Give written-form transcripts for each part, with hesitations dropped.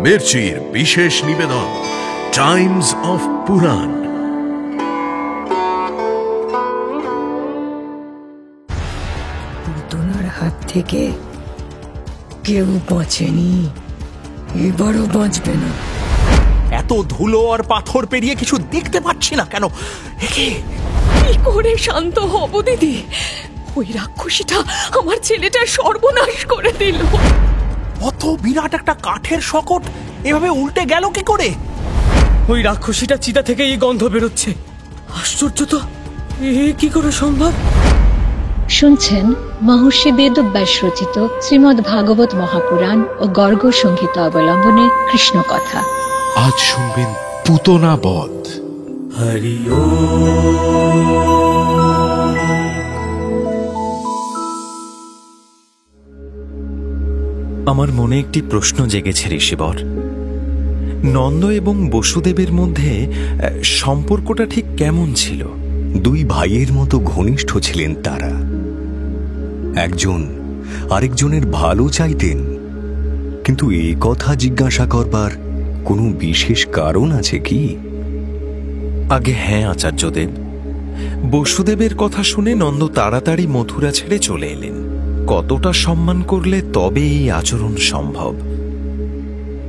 মির্চির বিশেষ নিবেদন Times of পুরাণ। পুতনার হাত থেকে কেউ বাঁচেনি, এবারও বাঁচবে না। এত ধুলো আর পাথর পেরিয়ে কিছু দেখতে পাচ্ছি না কেন? কি করে শান্ত হব দিদি? ওই রাক্ষসীটা আমার ছেলেটার সর্বনাশ করে দিল। অত বিরাট একটা কাঠের শকট এভাবে উল্টে গেল কি করে? ওই রাক্ষসীটা চিতা থেকে এই গন্ধ বেরোচ্ছে। আশ্চর্য তো, এ কি করে সম্ভব? শুনছেন মহর্ষি বেদব্যাস রচিত শ্রীমদ্ ভাগবত মহাপুরাণ ও গর্গ সংহিত অবলম্বনে কৃষ্ণ কথা। আজ শুনবেন পুতনা বধ। হরি আমার মনে একটি প্রশ্ন জেগেছে ঋষিবর। নন্দ এবং বসুদেবের মধ্যে সম্পর্কটা ঠিক কেমন ছিল? দুই ভাইয়ের মতো ঘনিষ্ঠ ছিলেন তারা। একজন আরেকজনের ভালো চাইতেন, কিন্তু এই কথা জিজ্ঞাসা করবার কোনো বিশেষ কারণ আছে কি? আগে হ্যাঁ আচার্যদেব, বসুদেবের কথা শুনে নন্দ তাড়াতাড়ি মথুরা ছেড়ে চলে এলেন। কতটা সম্মান করলে তবে এই আচরণ সম্ভব?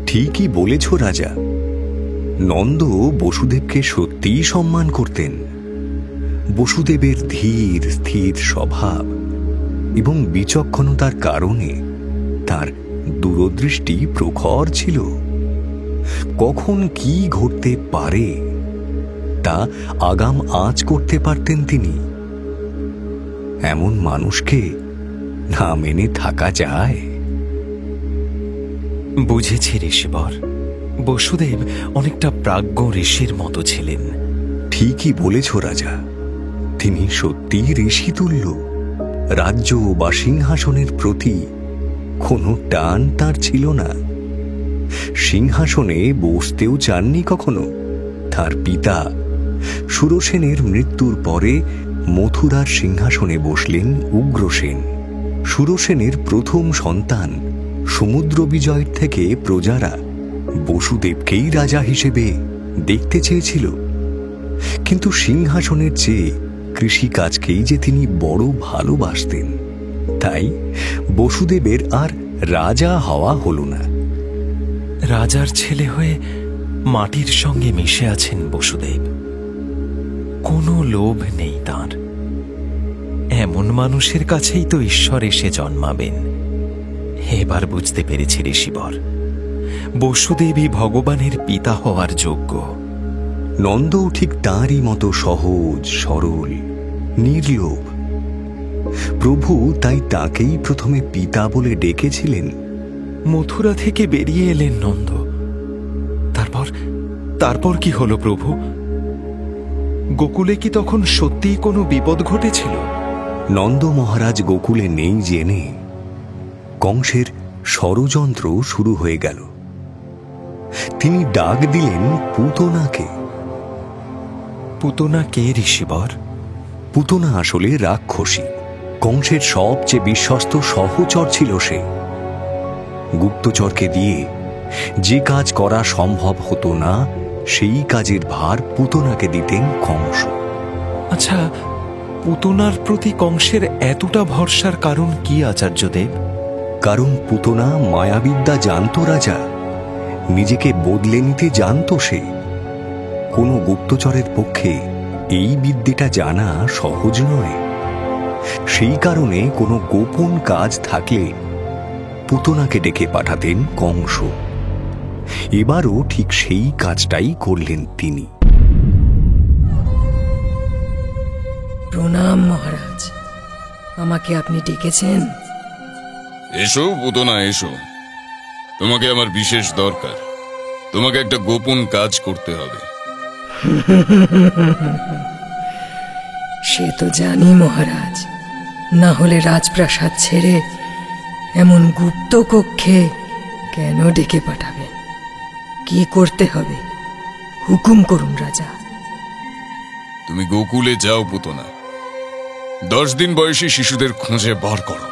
ঠিকই বলেছ রাজা, নন্দ বসুদেবকে সত্যিই সম্মান করতেন। বসুদেবের ধীর স্থির স্বভাব এবং বিচক্ষণতার কারণে তার দূরদৃষ্টি প্রখর ছিল। কখন কি ঘটতে পারে তা আগাম আঁচ করতে পারতেন তিনি। এমন মানুষকে না মেনে থাকা যায়? বুঝেছি ঋষিবর, বসুদেব অনেকটা প্রাজ্ঞ ঋষির মতো ছিলেন। ঠিকই বলেছ রাজা, তিনি সত্যি ঋষিতুল্য। রাজ্য বা সিংহাসনের প্রতি কোনো টান তার ছিল না। সিংহাসনে বসতেও চাননি কখনো। তার পিতা সুরসেনের মৃত্যুর পরে মথুরার সিংহাসনে বসলেন উগ্রসেন। সুরসেনের প্রথম সন্তান সমুদ্র বিজয়ের থেকে প্রজারা বসুদেবকেই রাজা হিসেবে দেখতে চেয়েছিল। কিন্তু সিংহাসনের চেয়ে কৃষিকাজকেই যে তিনি বড় ভালোবাসতেন, তাই বসুদেবের আর রাজা হওয়া হল না। রাজার ছেলে হয়ে মাটির সঙ্গে মিশে আছেন বসুদেব। কোনো লোভ নেই তাঁর। এমন মানুষের কাছেই তো ঈশ্বর এসে জন্মাবেন। এবার বুঝতে পেরেছি ঋষিবর, বসুদেবই ভগবানের পিতা হওয়ার যোগ্য। নন্দও ঠিক তাঁরই মতো সহজ সরল নির্লোভ। প্রভু তাই তাকেই প্রথমে পিতা বলে ডেকেছিলেন। মথুরা থেকে বেরিয়ে এলেন নন্দ। তারপর কি হলো প্রভু? গোকুলে কি তখন সত্যিই কোনো বিপদ ঘটেছিল? নন্দ মহারাজ গোকুলে নেই জেনে কংসের ষড়যন্ত্র শুরু হয়ে গেল। তিনি ডাক দিলেন পুতনাকে। পুতনা কে ঋষিবর? পুতনা আসলে রাক্ষসী। কংসের সবচেয়ে বিশ্বস্ত সহচর ছিল সে। গুপ্তচরকে দিয়ে যে কাজ করা সম্ভব হতো না, সেই কাজের ভার পুতনাকে দিতেন কংস। আচ্ছা, পুতনার প্রতি কংসের এতটা ভরসার কারণ কি আচার্যদেব? কারণ পুতনা মায়াবিদ্যা জানত রাজা। নিজেকে বদলে নিতে জানত সে। কোনো গুপ্তচরের পক্ষে এই বিদ্যেটা জানা সহজ নয়। সেই কারণে কোনো গোপন কাজ থাকলে পুতনাকে ডেকে পাঠাতেন কংস। এবারও ঠিক সেই কাজটাই করলেন তিনি। প্রণাম মহারাজ, আমাকে আপনি ডেকেছেন? এসো পুতনা, এসো। তোমাকে আমার বিশেষ দরকার। তোমাকে একটা গোপন কাজ করতে হবে। সে তো জানি মহারাজ, না হলে রাজপ্রাসাদ ছেড়ে এমন গুপ্ত কক্ষে কেন ডেকে পাঠাবেন? কি করতে হবে হুকুম করুন রাজা। তুমি গোকুলে যাও পুতনা। 10 দিন বয়সী শিশুদের খোঁজে বার করো।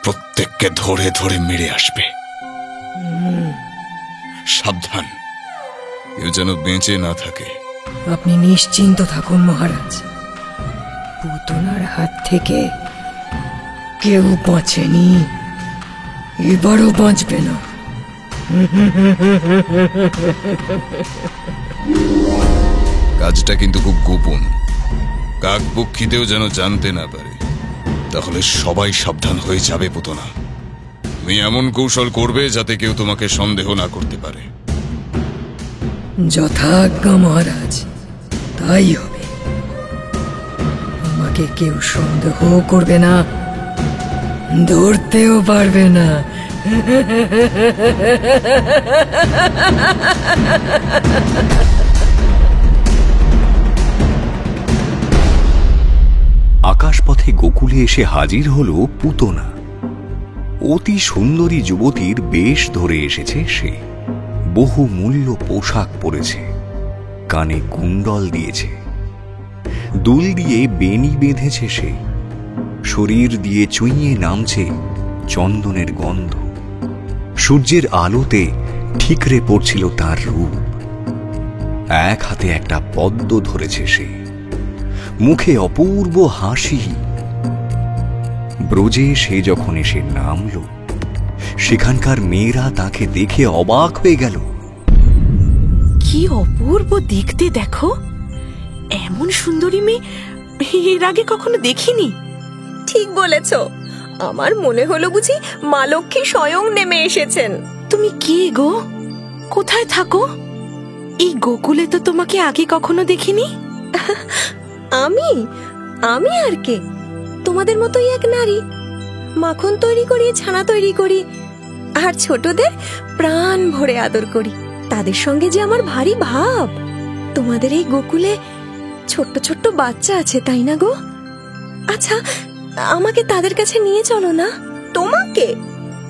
প্রত্যেককে ধরে ধরে মেরে আসবে। সাবধান, কেউ যেন বেঁচে না থাকে। আপনি নিশ্চিন্ত থাকুন মহারাজ, পুতনার হাত থেকে কেউ বাঁচেনি, এবারও বাঁচবে না। কাজটা কিন্তু খুব গোপন, কাকপক্ষীতেও যেন জানতে না পারে, তাহলে সবাই সাবধান হয়ে যাবে পুতনা। তুমি এমন কৌশল করবে যাতে কেউ তোমাকে সন্দেহ না করতে পারে। যথাজ্ঞা মহারাজ, তাই হবে। আমাকে কেউ সন্দেহ করবে না, ধরতেও পারবে না। আকাশপথে গোকুলে এসে হাজির হলো পুতনা। অতি সুন্দরী যুবতীর বেশ ধরে এসেছে সে। বহু মূল্য পোশাক পরেছে, কানে কুণ্ডল দিয়েছে, দুল দিয়ে বেনি বেঁধেছে সে, শরীর দিয়ে চুইয়ে নামছে চন্দনের গন্ধ। সূর্যের আলোতে ঠিকরে পড়ছিল তার রূপ। এক হাতে একটা পদ্ম ধরেছে সে, মুখে অপূর্ব হাসি। ব্রজে সে যখন এসে নামল, সেখানকার মেয়েরা তাকে দেখে অবাক হয়ে গেল। কি অপূর্ব দেখতে দেখো, এমন সুন্দরী মেয়ে এর আগে কখনো দেখিনি। ঠিক বলেছ, আমার মনে হলো বুঝি মা লক্ষ্মী স্বয়ং নেমে এসেছেন। তুমি কে গো? কোথায় থাকো? এই গোকুলে তো তোমাকে আগে কখনো দেখিনি। আমি আমি আর কে, তোমাদের মতোই এক নারী। মাখন তৈরি করি, ছানা তৈরি করি, আর ছোটদের প্রাণ ভরে আদর করি। তাদের সঙ্গে যে আমার ভারী ভাব। তোমাদের এই গোকুলে ছোট্ট ছোট্ট বাচ্চা আছে, তাই না গো? আচ্ছা, আমাকে তাদের কাছে নিয়ে চলো না। তোমাকে?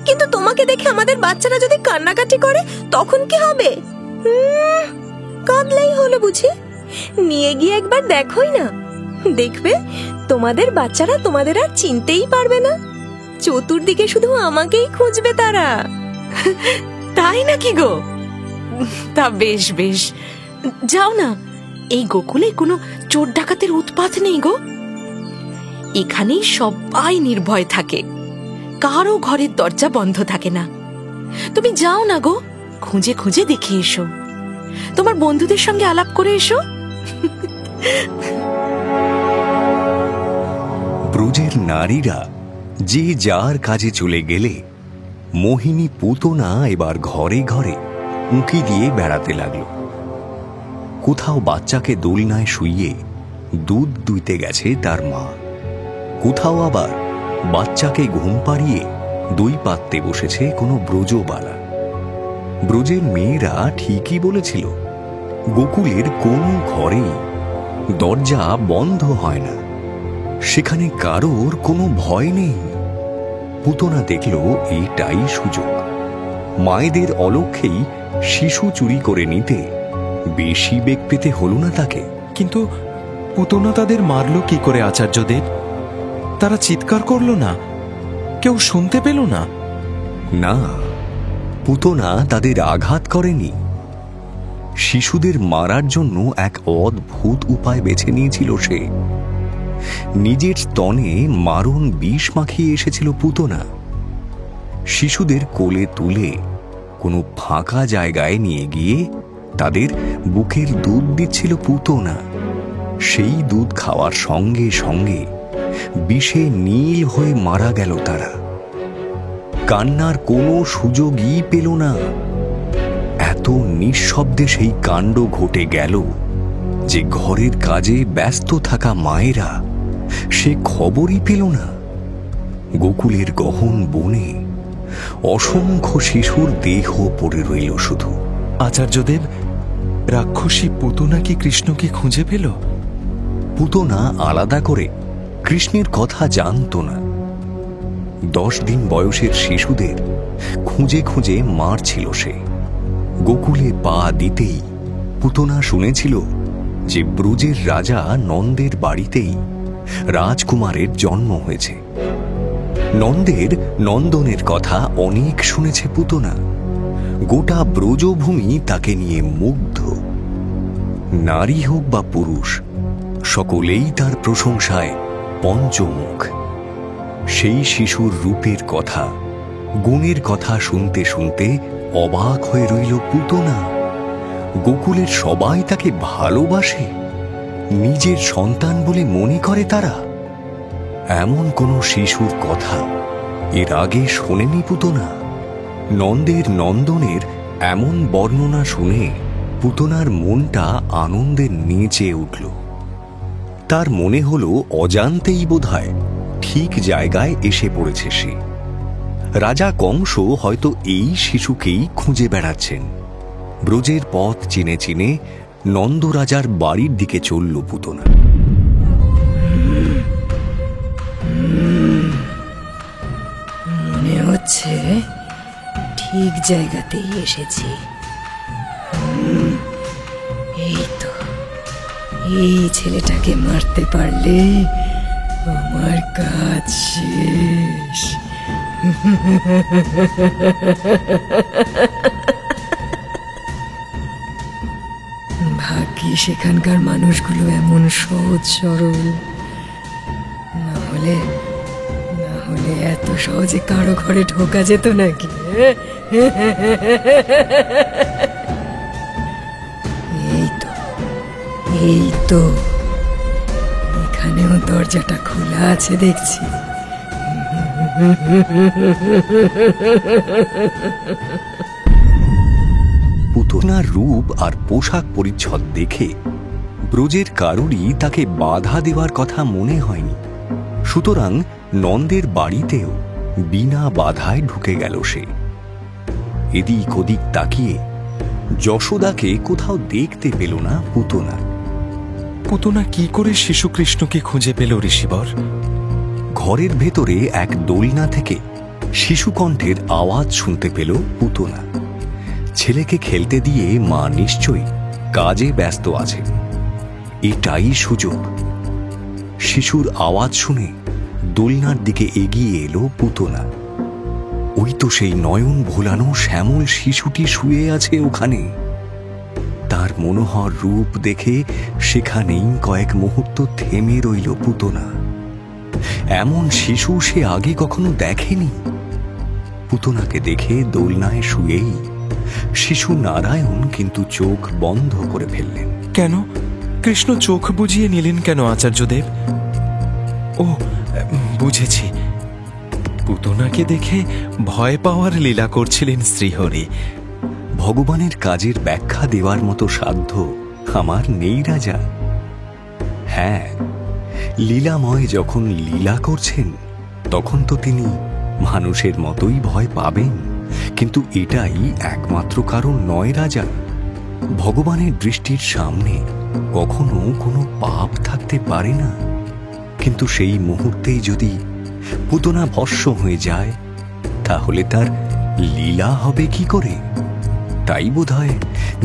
কিন্তু তোমাকে দেখে আমাদের বাচ্চারা যদি কান্নাকাটি করে তখন কি হবে? কাঁদলেই হলো বুঝি? নিয়ে গিয়ে একবার দেখোই না, দেখবে তোমাদের বাচ্চারা তোমাদের আর চিনতেই পারবে না। চতুর্দিকে শুধু আমাকেই খুঁজবে তারা। তাই নাকি গো? তা বেশ বেশ, যাও না। এই গোকুলে কোনো চোর ডাকাতের উৎপাত নেই গো। এখানেই সবাই নির্ভয় থাকে, কারো ঘরের দরজা বন্ধ থাকে না। তুমি যাও না গো, খুঁজে খুঁজে দেখে এসো, তোমার বন্ধুদের সঙ্গে আলাপ করে এসো। ব্রজের নারীরা যে যার কাজে চলে গেলে, মোহিনী পুতনা এবার ঘরে ঘরে উঁকি দিয়ে বেড়াতে লাগল। কোথাও বাচ্চাকে দোলনায় শুইয়ে দুধ দুইতে গেছে তার মা, কোথাও আবার বাচ্চাকে ঘুম পাড়িয়ে দই পাততে বসেছে কোনো ব্রজবালা। ব্রজের মেয়েরা ঠিকই বলেছিল, গোকুলের কোনো ঘরেই দরজা বন্ধ হয় না, সেখানে কারোর কোনো ভয় নেই। পুতনা দেখল এটাই সুযোগ। মায়েদের অলক্ষ্যেই শিশু চুরি করে নিতে বেশি বেগ পেতে হল না তাকে। কিন্তু পুতনা তাদের মারল কি করে আচার্যদেব? তারা চিৎকার করল না? কেউ শুনতে পেল না? না, পুতনা তাদের আঘাত করেনি। শিশুদের মারার জন্য এক অদ্ভুত উপায় বেছে নিয়েছিল সে। নিজের স্তনে মারণ বিষ মাখিয়ে এসেছিল পুতনা। শিশুদের কোলে তুলে কোনো ফাঁকা জায়গায় নিয়ে গিয়ে তাদের বুকের দুধ দিচ্ছিল পুতনা। সেই দুধ খাওয়ার সঙ্গে সঙ্গে বিষে নীল হয়ে মারা গেল তারা। কান্নার কোনো সুযোগই পেল না। এত নিঃশব্দে সেই কাণ্ড ঘটে গেল যে ঘরের কাজে ব্যস্ত থাকা মায়েরা সে খবরই পেল না। গোকুলের গহন বনে অসংখ্য শিশুর দেহ পড়ে রইল শুধু। আচার্যদেব, রাক্ষসী পুতনা কি কৃষ্ণকে খুঁজে পেল? পুতনা আলাদা করে কৃষ্ণের কথা জানত না। 10 দিন বয়সের শিশুদের খুঁজে খুঁজে মারছিল সে। গোকুলে পা দিতেই পুতনা শুনেছিল যে ব্রজের রাজা নন্দের বাড়িতেই রাজকুমারের জন্ম হয়েছে। নন্দের নন্দনের কথা অনেক শুনেছে পুতনা। গোটা ব্রজভূমি তাকে নিয়ে মুগ্ধ। নারী হোক বা পুরুষ, সকলেই তার প্রশংসায় পঞ্চমুখ। সেই শিশুর রূপের কথা, গুণের কথা শুনতে শুনতে অবাক হয়ে রইল পুতনা। গোকুলের সবাই তাকে ভালোবাসে, নিজের সন্তান বলে মনে করে তারা। এমন কোন শিশুর কথা এর আগে শোনেনি পুতনা। নন্দের নন্দনের এমন বর্ণনা শুনে পুতনার মনটা আনন্দে নেচে উঠল। তার মনে হলো অজান্তেই বোধহয় ঠিক জায়গায় এসে পড়েছে সে। রাজা কংস হয়তো এই শিশুকেই খুঁজে বেড়াচ্ছেন। ব্রজের পথ চিনে চিনে নন্দরাজার বাড়ির দিকে চলল পুতনা। মনে হচ্ছে ঠিক জায়গাতেই এসেছি। এই তো, এই ছেলেটাকে মারতে পারলে আমার কাজ শেষ। ভাগ্যি সেখানকার মানুষগুলো এমন সহজ সরল, না হলে এত সহজে কারো ঘরে ঢোকা যেত নাকি? এই তো এখানেও দরজাটা খোলা আছে দেখছি। পুতনার রূপ আর পোশাক পরিচ্ছদ দেখে ব্রজের কারুরই তাকে বাধা দেওয়ার কথা মনে হয়নি। সুতরাং নন্দের বাড়িতেও বিনা বাধায় ঢুকে গেল সে। এদিক ওদিক তাকিয়ে যশোদাকে কোথাও দেখতে পেল না পুতনা। পুতনা কি করে শিশুকৃষ্ণকে খুঁজে পেল ঋষিবর? ঘরের ভেতরে এক দোলনা থেকে শিশুকণ্ঠের আওয়াজ শুনতে পেল পুতনা। ছেলেকে খেলতে দিয়ে মা নিশ্চয়ই কাজে ব্যস্ত আছেন। এটাই সুযোগ। শিশুর আওয়াজ শুনে দোলনার দিকে এগিয়ে এলো পুতনা। ওই তো সেই নয়ন ভোলানো শ্যামল শিশুটি শুয়ে আছে ওখানে। তার মনোহর রূপ দেখে সেখানেই কয়েক মুহূর্ত থেমে রইল পুতনা। এমন শিশু সে আগে কখনো দেখেনি। পুতনাকে দেখে দোলনায় শুয়েই শিশু নারায়ণ কিন্তু চোখ বন্ধ করে ফেললেন। কেন? কৃষ্ণ চোখ বুজিয়ে নিলেন কেন আচার্যদেব? ও, বুঝেছি, পুতনাকে দেখে ভয় পাওয়ার লীলা করছিলেন শ্রীহরি। ভগবানের কাজের ব্যাখ্যা দেওয়ার মতো সাধ্য আমার নেই রাজা। হ্যাঁ, লীলাময় যখন লীলা করছেন তখন তো তিনি মানুষের মতোই ভয় পাবেন, কিন্তু এটাই একমাত্র কারণ নয় রাজা। ভগবানের দৃষ্টির সামনে কখনো কোনো পাপ থাকতে পারে না, কিন্তু সেই মুহূর্তেই যদি পুতনা ভস্ম হয়ে যায় তাহলে তার লীলা হবে কি করে? তাই বোধহয়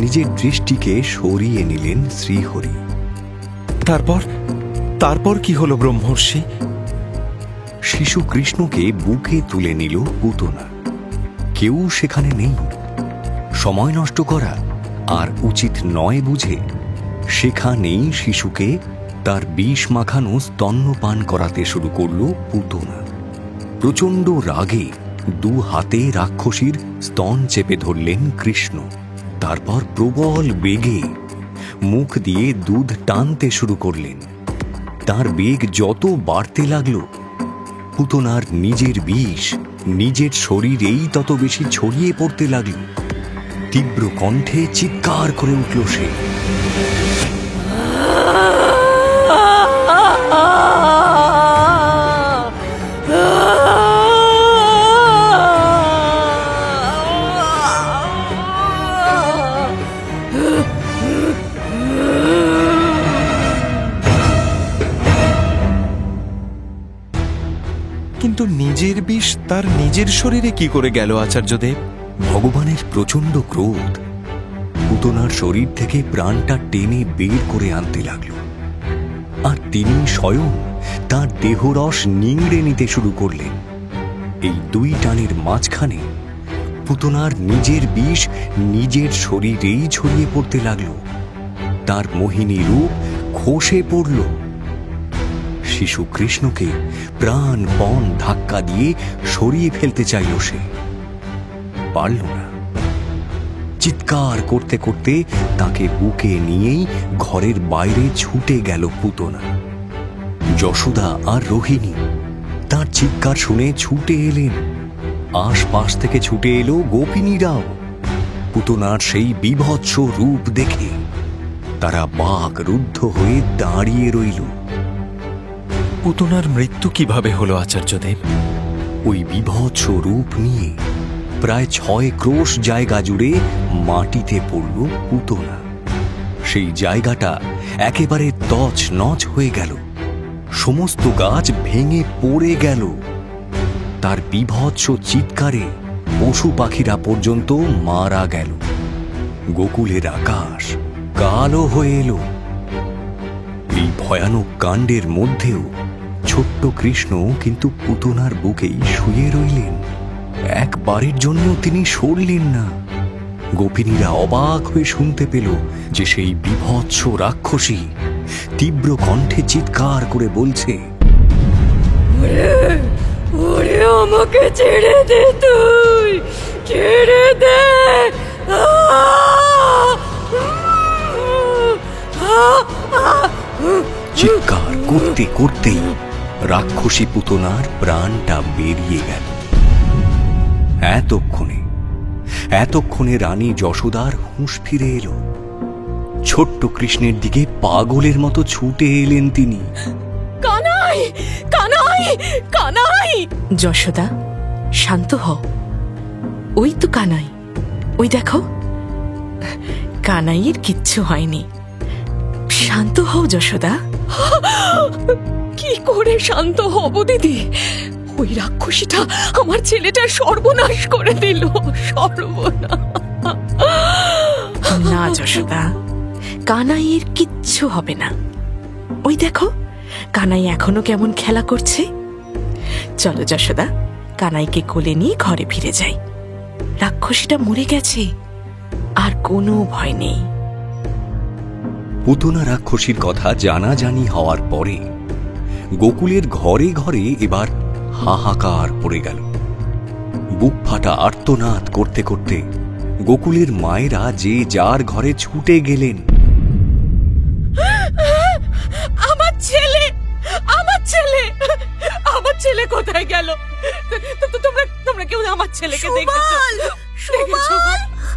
নিজের দৃষ্টিকে সরিয়ে নিলেন শ্রীহরি। তারপর কি হলো ব্রহ্মর্ষি? শিশু কৃষ্ণকে বুকে তুলে নিল পুতনা। কেউ সেখানে নেই। সময় নষ্ট করা আর উচিত নয় বুঝে সেখানেই শিশুকে তার বিষ মাখানো স্তন্যপান করাতে শুরু করল পুতনা। প্রচণ্ড রাগে দু হাতে রাক্ষসীর স্তন চেপে ধরলেন কৃষ্ণ। তারপর প্রবল বেগে মুখ দিয়ে দুধ টানতে শুরু করলেন। তার বেগ যত বাড়তে লাগলো, পুতনার নিজের বিষ নিজের শরীরেই তত বেশি ছড়িয়ে পড়তে লাগল। তীব্র কণ্ঠে চিৎকার করে উঠল সে। কিন্তু নিজের বিষ তার নিজের শরীরে কি করে গেল আচার্যদেব? ভগবানের প্রচন্ড ক্রোধ পুতনার শরীর থেকে প্রাণটা টেনে বের করে আনতে লাগল, আর তিনি স্বয়ং তার দেহরস নিংড়ে নিতে শুরু করলেন। এই দুই টানের মাঝখানে পুতনার নিজের বিষ নিজের শরীরেই ছড়িয়ে পড়তে লাগল। তার মোহিনী রূপ খসে পড়ল। শিশু কৃষ্ণকে প্রাণপণ ধাক্কা দিয়ে সরিয়ে ফেলতে চাইল সে, পারল না। চিৎকার করতে করতে তাকে বুকে নিয়েই ঘরের বাইরে ছুটে গেল পুতনা। যশোদা আর রোহিণী তার চিৎকার শুনে ছুটে এলেন। আশপাশ থেকে ছুটে এলো গোপিনীরাও। পুতনার সেই বীভৎস রূপ দেখে তারা বাকরুদ্ধ হয়ে দাঁড়িয়ে রইল। পুতনার মৃত্যু কিভাবে হলো আচার্যদেব? ওই বীভৎস রূপ নিয়ে প্রায় 6 ক্রোশ জায়গা জুড়ে মাটিতে পড়ল পুতনা। সেই জায়গাটা একেবারে তছনছ হয়ে গেল। সমস্ত গাছ ভেঙে পড়ে গেল। তার বীভৎস চিৎকারে পশু পাখিরা পর্যন্ত মারা গেল। গোকুলের আকাশ কালো হয়ে এলো। এই ভয়ানক কাণ্ডের মধ্যেও ছোট্ট কৃষ্ণ কিন্তু পুতনার বুকেই শুয়ে রইলেন। একবারের জন্য তিনি সরলেন না। গোপিনীরা অবাক হয়ে শুনতে পেল যে সেই বীভৎস রাক্ষসী তীব্র কণ্ঠে চিৎকার করে বলছে, ওরে আমাকে ছেড়ে দে, তুই ছেড়ে দে। চিৎকার করতে করতেই রাক্ষসী পুতনার প্রাণটা বেরিয়ে গেল। এতক্ষণে রানী যশোদার হুঁশ ফিরে এলো। ছোট্ট কৃষ্ণের দিকে পাগলের মতো ছুটে এলেন তিনি। কানাই, কানাই, কানাই! যশোদা, শান্ত হও। ওই তো কানাই, ওই দেখো। কানাইয়ের কিচ্ছু হয়নি। শান্ত হও যশোদা। কি করে শান্ত হব দিদি? ওই রাক্ষসীটা আমার ছেলেটার সর্বনাশ করে দিল। সর্বনাশ! না যশোদা, কানাইয়ের কিচ্ছু হবে না। ওই দেখো, কানাই এখনো কেমন খেলা করছে। চলো যশোদা, কানাইকে কোলে নিয়ে ঘরে ফিরে যাই। রাক্ষসীটা মরে গেছে, আর কোনো ভয় নেই। পুতনা রাক্ষসীর কথা জানাজানি হওয়ার পরে গোকুলের ঘরে ঘরে এবার হাহাকার পড়ে গেল। বুক ফাটা আর্তনাদ করতে করতে গোকুলের মায়েরা যে যার ঘরে ছুটে গেলেন। আমার ছেলে, আমার ছেলে, আমার ছেলে কোথায় গেল? তোমরা কেউ আমার ছেলেকে দেখেছো?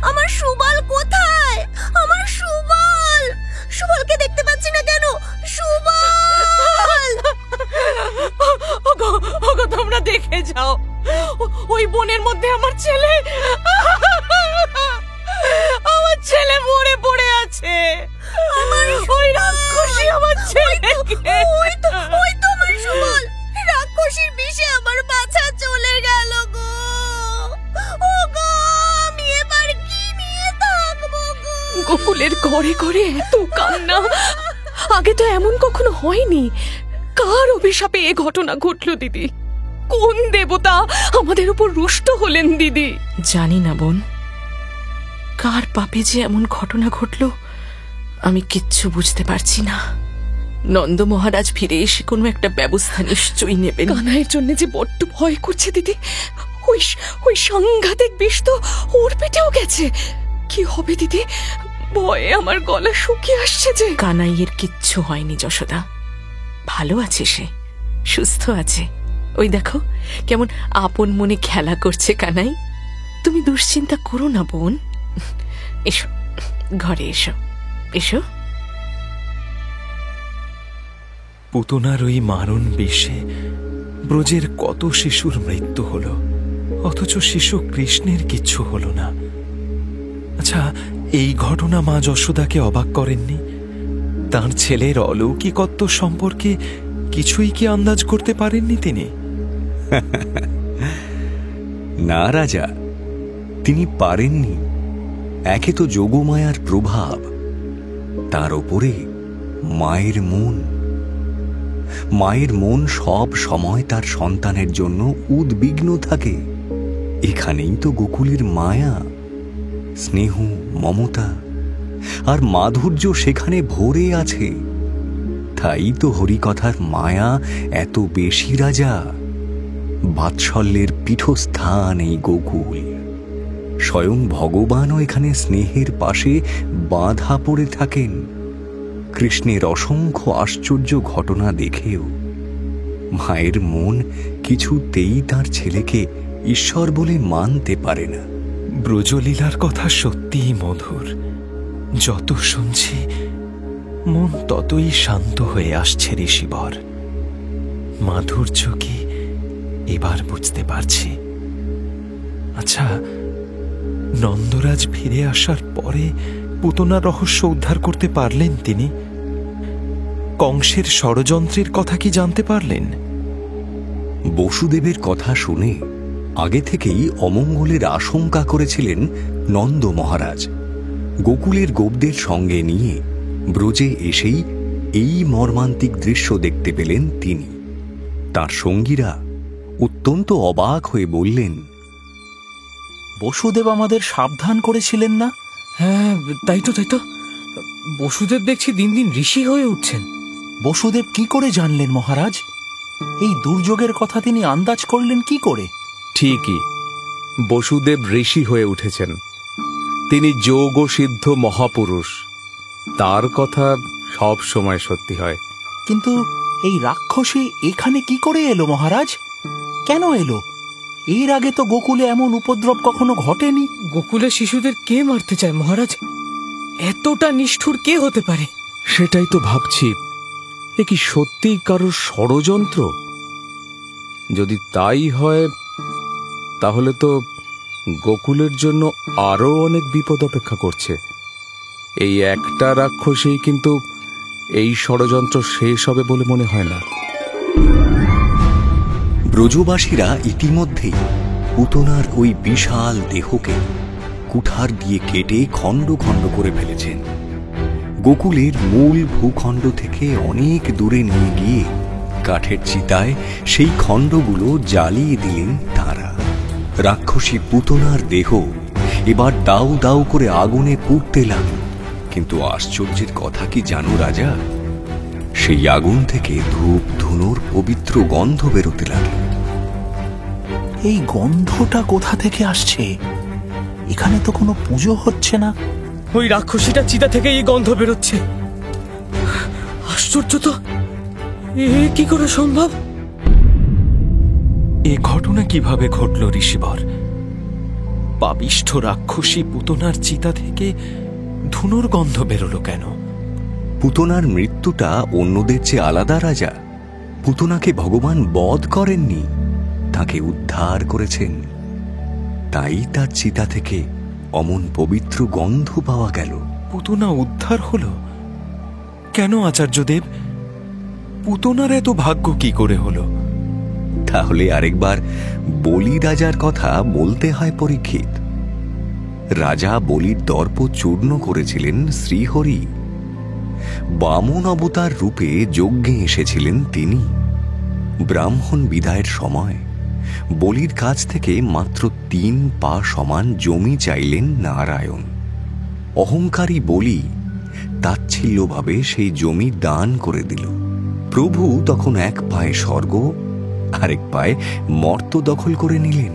আমার সুবল কোথায়? আমার সুবল! সুবলকে দেখতে পাচ্ছি না কেন? সুবল! ওগো, তোমরা দেখে যাও। ওই বনের মধ্যে আমার ছেলে মরে পড়ে আছে। ওই রাক্ষসী আমার ছেলেকে। ওই তো আমার সুবল! রাক্ষসীর বিষে আমার বাছা চলে গেল গো। ও গো, আমি এবার কি নিয়ে থাকবো গো? গোকুলের ঘরে ঘরে এত কান্না, আগে তো এমন কখনো হয়নি। কার অভিশাপে এ ঘটনা ঘটলো দিদি? কোন দেবতা আমাদের উপর রুষ্ট হলেন দিদি? জানি না বোন, কার পাপে যে এমন ঘটনা ঘটলো আমি কিচ্ছু বুঝতে পারছি না। নন্দ মহারাজ ফিরে এসে কোনো একটা ব্যবস্থা নিশ্চয়ই নেবেন। কানাইয়ের জন্য যে বড্ড ভয় করছে দিদি। ওই সাংঘাতিক বিষ তো ওর পেটেও গেছে। কি হবে দিদি? ভয়ে আমার গলা শুকিয়ে আসছে যে। কানাইয়ের কিচ্ছু হয়নি যশোদা, ভালো আছে সে, সুস্থ আছে। ওই দেখো কেমন আপন মনে খেলা করছে কানাই। তুমি দুশ্চিন্তা করো না বোন। এসো, ঘরে এসো, এসো। পুতনার ওই মারণ বিষে ব্রজের কত শিশুর মৃত্যু হলো, অথচ শিশু কৃষ্ণের কিচ্ছু হলো না। আচ্ছা, এই ঘটনা মা যশোদাকে অবাক করেননি? তার ছেলের অলৌকিকত্ব সম্পর্কে কিছুই কি আন্দাজ করতে পারেননি তিনি? না রাজা, তিনি পারেননি। একে তো যোগমায়ার প্রভাব, তার ওপরে মায়ের মন সব সময় তার সন্তানের জন্য উদ্বিগ্ন থাকে। এখানেই তো গোকুলের মায়া, স্নেহ, মমতা আর মাধুর্য সেখানে ভরে আছে। তাই তো হরিকথার মায়া এত বেশি রাজা। বাৎসল্যের পীঠস্থান এই গোকুল। স্বয়ং ভগবানও এখানে স্নেহের পাশে বাঁধা পড়ে থাকেন। কৃষ্ণের অসংখ্য আশ্চর্য ঘটনা দেখেও মায়ের মন কিছুতেই তার ছেলেকে ঈশ্বর বলে মানতে পারে না। ব্রজলীলার কথা সত্যিই মধুর। যত শুনছি মন ততই শান্ত হয়ে আসছে ঋষিবর। মাধুর্য কি এবার বুঝতে পারছি। আচ্ছা, নন্দরাজ ফিরে আসার পরে পুতনার রহস্য উদ্ধার করতে পারলেন তিনি? কংসের ষড়যন্ত্রের কথা কি জানতে পারলেন? বসুদেবের কথা শুনে আগে থেকেই অমঙ্গলের আশঙ্কা করেছিলেন নন্দ মহারাজ। গোকুলের গোপদের সঙ্গে নিয়ে ব্রজে এসেই এই মর্মান্তিক দৃশ্য দেখতে পেলেন তিনি। তার সঙ্গীরা অত্যন্ত অবাক হয়ে বললেন, বসুদেব আমাদের সাবধান করেছিলেন না? হ্যাঁ, তাই তো। বসুদেব দেখছি দিন দিন ঋষি হয়ে উঠছেন। বসুদেব কি করে জানলেন মহারাজ? এই দুর্যোগের কথা তিনি আন্দাজ করলেন কি করে? ঠিকই, বসুদেব ঋষি হয়ে উঠেছেন। তিনি যোগ সিদ্ধ মহাপুরুষ। তার কথা সব সময় সত্যি হয়। কিন্তু এই রাক্ষসী এখানে কি করে এলো মহারাজ? কেন এলো? এর আগে তো গোকুলে এমন উপদ্রব কখনো ঘটেনি। গোকুলে শিশুদের কে মারতে চায় মহারাজ? এতটা নিষ্ঠুর কে হতে পারে? সেটাই তো ভাবছি, এ কি সত্যি কারোর ষড়যন্ত্র? যদি তাই হয় তাহলে তো গোকুলের জন্য আরো অনেক বিপদ অপেক্ষা করছে। এই একটা রাক্ষসেই কিন্তু এই ষড়যন্ত্র শেষ হবে বলে মনে হয় না। ব্রজবাসীরা ইতিমধ্যেই পুতনার ওই বিশাল দেহকে কুঠার দিয়ে কেটে খণ্ড খণ্ড করে ফেলেছেন। গোকুলের মূল ভূখণ্ড থেকে অনেক দূরে নিয়ে গিয়ে কাঠের চিতায় সেই খণ্ডগুলো জ্বালিয়ে দিলেন তারা। রাক্ষসী পুতনার দেহ এবার দাউ দাউ করে আগুনে পুড়তে লাগল। কিন্তু আশ্চর্যের কথা কি জানো রাজা? সেই আগুন থেকে ধূপ ধুনোর পবিত্র গন্ধ বেরোতে লাগল। এই গন্ধটা কোথা থেকে আসছে? এখানে তো কোনো পুজো হচ্ছে না। ওই রাক্ষসীটা চিতা থেকে এই গন্ধ বেরোচ্ছে। আশ্চর্য তো, এ কি করে সম্ভব? এ ঘটনা কিভাবে ঘটল ঋষিবর? পাপিষ্ঠ রাক্ষসী পুতনার চিতা থেকে ধুনোর গন্ধ বেরোলো কেন? পুতনার মৃত্যুটা অন্যদের চেয়ে আলাদা রাজা। পুতনাকে ভগবান বধ করেননি, তাকে উদ্ধার করেছেন। তাই তার চিতা থেকে অমন পবিত্র গন্ধ পাওয়া গেল। পুতনা উদ্ধার হলো কেন আচার্যদেব? পুতনার এত ভাগ্য কি করে হলো? তাহলে আরেকবার বলি রাজার কথা বলতে হয় পরীক্ষিত। রাজা বলির দর্প চূর্ণ করেছিলেন শ্রীহরি। বামন অবতার রূপে যজ্ঞে এসেছিলেন তিনি। ব্রাহ্মণ বিদায়ের সময় বলির কাছ থেকে মাত্র 3 পা সমান জমি চাইলেন নারায়ণ। অহংকারী বলি তাচ্ছিল্যভাবে সেই জমি দান করে দিল। প্রভু তখন 1 পায়ে স্বর্গ, আরেক পায়ে মর্ত দখল করে নিলেন।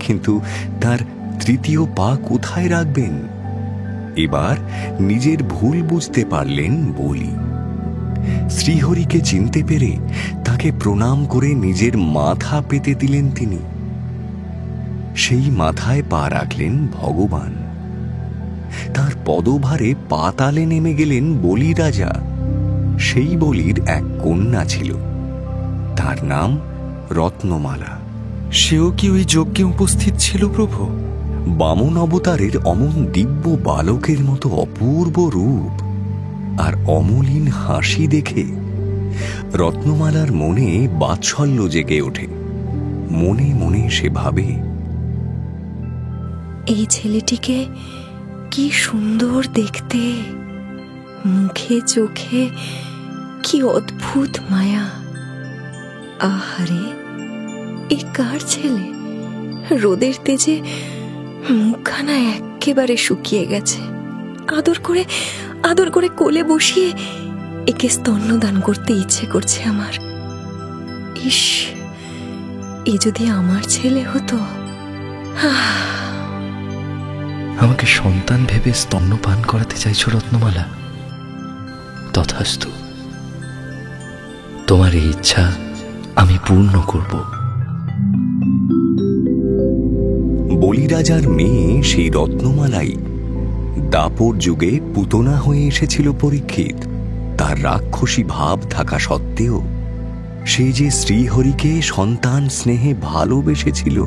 কিন্তু তার 3য় পা কোথায় রাখবেন? এবার নিজের ভুল বুঝতে পারলেন বলি। শ্রীহরিকে চিনতে পেরে তাকে প্রণাম করে নিজের মাথা পেতে দিলেন তিনি। সেই মাথায় পা রাখলেন ভগবান। তার পদভারে পাতালে নেমে গেলেন বলি রাজা। সেই বলির এক কন্যা ছিল, তার নাম রত্নমালা। সেও কি ওই যজ্ঞে উপস্থিত ছিল প্রভু? বামন অবতারের অমন দিব্য বালকের মতো অপূর্ব রূপ আর অমলিন হাসি দেখে রত্নমালার মনে বাৎসল্য জেগে ওঠে। মনে মনে সে ভাবে, এই ছেলেটিকে কি সুন্দর দেখতে, মুখে চোখে কি অদ্ভুত মায়া। আহারে, এ কার ছেলে? রোদের তেজে মুখখানা একেবারে শুকিয়ে গেছে। আদর করে কোলে বসিয়ে একে স্তন্যদান করতে ইচ্ছে করছে আমার। ইস, এ যদি আমার ছেলে হতো। আমাকে সন্তান ভেবে স্তন্যপান করাতে চাইছো রত্নমালা? তথাস্তু, তোমার এই ইচ্ছা আমি পূর্ণ করব। বলিরাজার মেয়ে সেই রত্নমালাই দাপর যুগে পুতনা হয়ে এসেছিল পরীক্ষিত। তার রাক্ষসী ভাব থাকা সত্ত্বেও সে যে শ্রীহরিকে সন্তান স্নেহে ভালোবেসেছিল,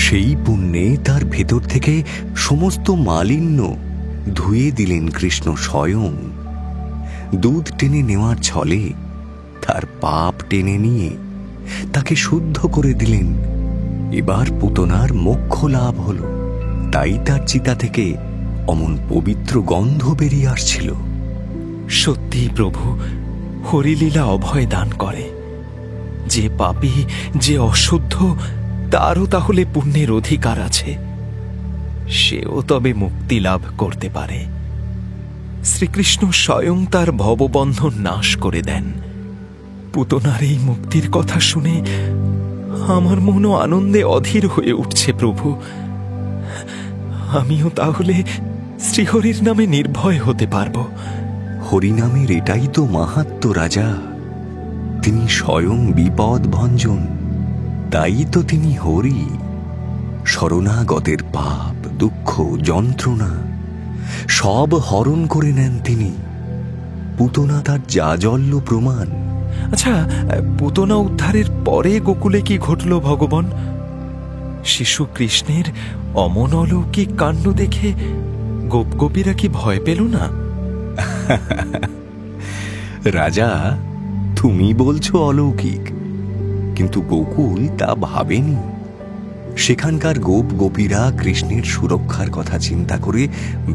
সেই পুণ্যে তার ভেতর থেকে সমস্ত মালিন্য ধুয়ে দিলেন কৃষ্ণ স্বয়ং। দুধ টেনে নেওয়ার ছলে তার পাপ টেনে নিয়ে তাকে শুদ্ধ করে দিলেন। এবার পুতনার মোক্ষ লাভ হল। তাই তার চিতা থেকে অমন পবিত্র গন্ধ বেরিয়ে আসছিল। সত্যি প্রভু, হরিলীলা অভয় দান করে। যে পাপী, যে অশুদ্ধ, তারও তাহলে পুণ্যের অধিকার আছে। সেও তবে মুক্তি লাভ করতে পারে। শ্রীকৃষ্ণ স্বয়ং তার ভববন্ধন নাশ করে দেন। পুতনার এই মুক্তির কথা শুনে আমার মনও আনন্দে অধীর হয়ে উঠছে প্রভু। আমিও তাহলে শ্রীহরির নামে নির্ভয় হতে পারব। হরিনামের এটাই তো মাহাত্ম্য রাজা। তিনি স্বয়ং বিপদ ভঞ্জন, তাই তো তিনি হরি। শরণাগতের পাপ, দুঃখ, যন্ত্রণা সব হরণ করে নেন তিনি। পুতনা তার জাজল্য প্রমাণ। আচ্ছা, পুতনা উদ্ধারের পরে গোকুলে কি ঘটল ভগবান? শিশু কৃষ্ণের অমন অলৌকিক কাণ্ড দেখে গোপগোপীরা কি ভয় পেল না? রাজা, তুমি বলছো অলৌকিক, কিন্তু গোকুল তা ভাবেনি। সেখানকার গোপ গোপীরা কৃষ্ণের সুরক্ষার কথা চিন্তা করে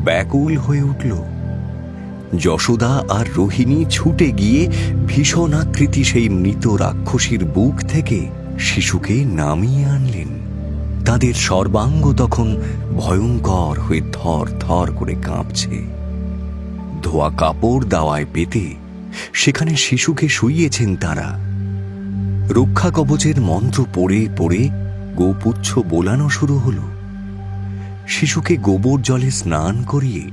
ব্যাকুল হয়ে উঠল। যশোদা আর রোহিণী ছুটে গিয়ে ভীষণ আকৃতি সেই মৃত রাক্ষসীর বুক থেকে শিশুকে নামিয়ে আনলেন। তাদের সর্বাঙ্গ তখন ভয়ঙ্কর হয়ে থর থর করে কাঁপছে। ধোয়া কাপড় দাওয়ায় পেতে সেখানে শিশুকে শুইয়েছেন তারা। রক্ষা কবচের মন্ত্র পড়ে পড়ে গোপুচ্ছ বোলানো শুরু হলো। শিশুকে গোবর জলে স্নান করিয়ে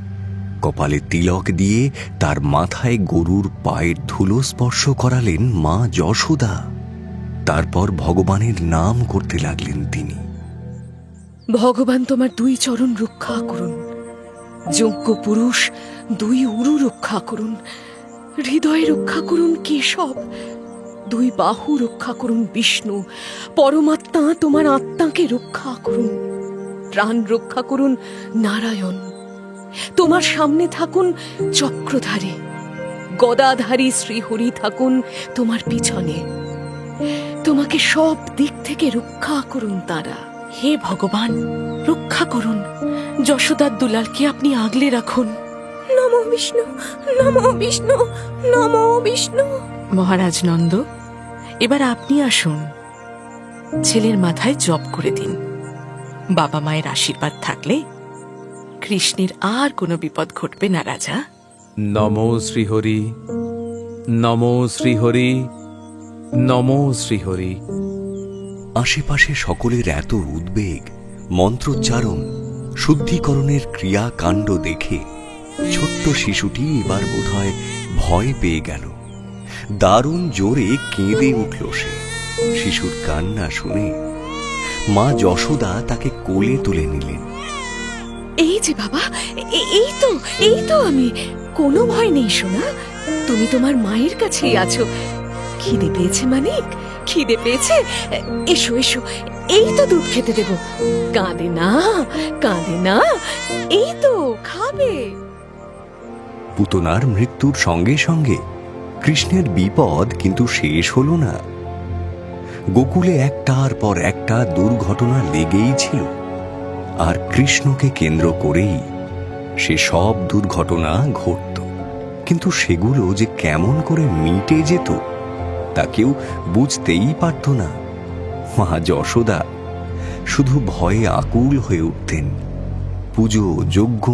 কপালে তিলক দিয়ে তার মাথায় গরুর পায়ের ধুলো স্পর্শ করালেন মা যশোদা। তারপর ভগবানের নাম করতে লাগলেন তিনি। ভগবান তোমার দুই চরণ রক্ষা করুন, যোগ্য পুরুষ দুই উরু রক্ষা করুন, হৃদয় রক্ষা করুন কেশব, দুই বাহু রক্ষা করুন বিষ্ণু, পরমাত্মা তোমার আত্মাকে রক্ষা করুন, প্রাণ রক্ষা করুন নারায়ণ। তোমার সামনে থাকুন চক্রধারী, গদাধারী শ্রীহরি থাকুন তোমার পিছনে। তোমাকে সব দিক থেকে রক্ষা করুন তারা। হে ভগবান, রক্ষা করুন। যশোদার দুলালকে আপনি আগলে রাখুন। নমো বিষ্ণু, নমো বিষ্ণু, নমো বিষ্ণু। মহারাজ নন্দ, এবার আপনি আসুন, ছেলের মাথায় জপ করে দিন। বাবা মায়ের আশীর্বাদ থাকলে কৃষ্ণের আর কোনো বিপদ ঘটবে না রাজা। নমো শ্রীহরি, নমো শ্রীহরি, নমো শ্রীহরি। আশেপাশে সকলের এত উদ্বেগ, মন্ত্রোচ্চারণ, শুদ্ধিকরণের ক্রিয়াকাণ্ড দেখে ছোট্ট শিশুটি এবার বোধহয় ভয় পেয়ে গেল। দারুণ জোরে কেঁদে উঠল সে। শিশুর কান্না শুনে মা যশোদা তাকে কোলে তুলে নিলেন। এই যে বাবা, এই তো আমি, কোনো ভয় নেই সোনা, তুমি তোমার মায়ের কাছেই আছো। খিদে পেয়েছে মানিক, খিদে পেয়েছে? এসো এসো, এই তো দুধ খেতে দেব। কাঁদে না, কাঁদে না, এই তো খাবে। পুতনার মৃত্যুর সঙ্গে সঙ্গে কৃষ্ণের বিপদ কিন্তু শেষ হল না। গোকুলে একটার পর একটা দুর্ঘটনা লেগেই ছিল, আর কৃষ্ণকে কেন্দ্র করেই সে সব দুর্ঘটনা ঘটত। কিন্তু সেগুলো যে কেমন করে মিটে যেত তা কেউ বুঝতেই পারত না। মা যশোদা শুধু ভয়ে আকুল হয়ে উঠতেন। পুজো, যজ্ঞ,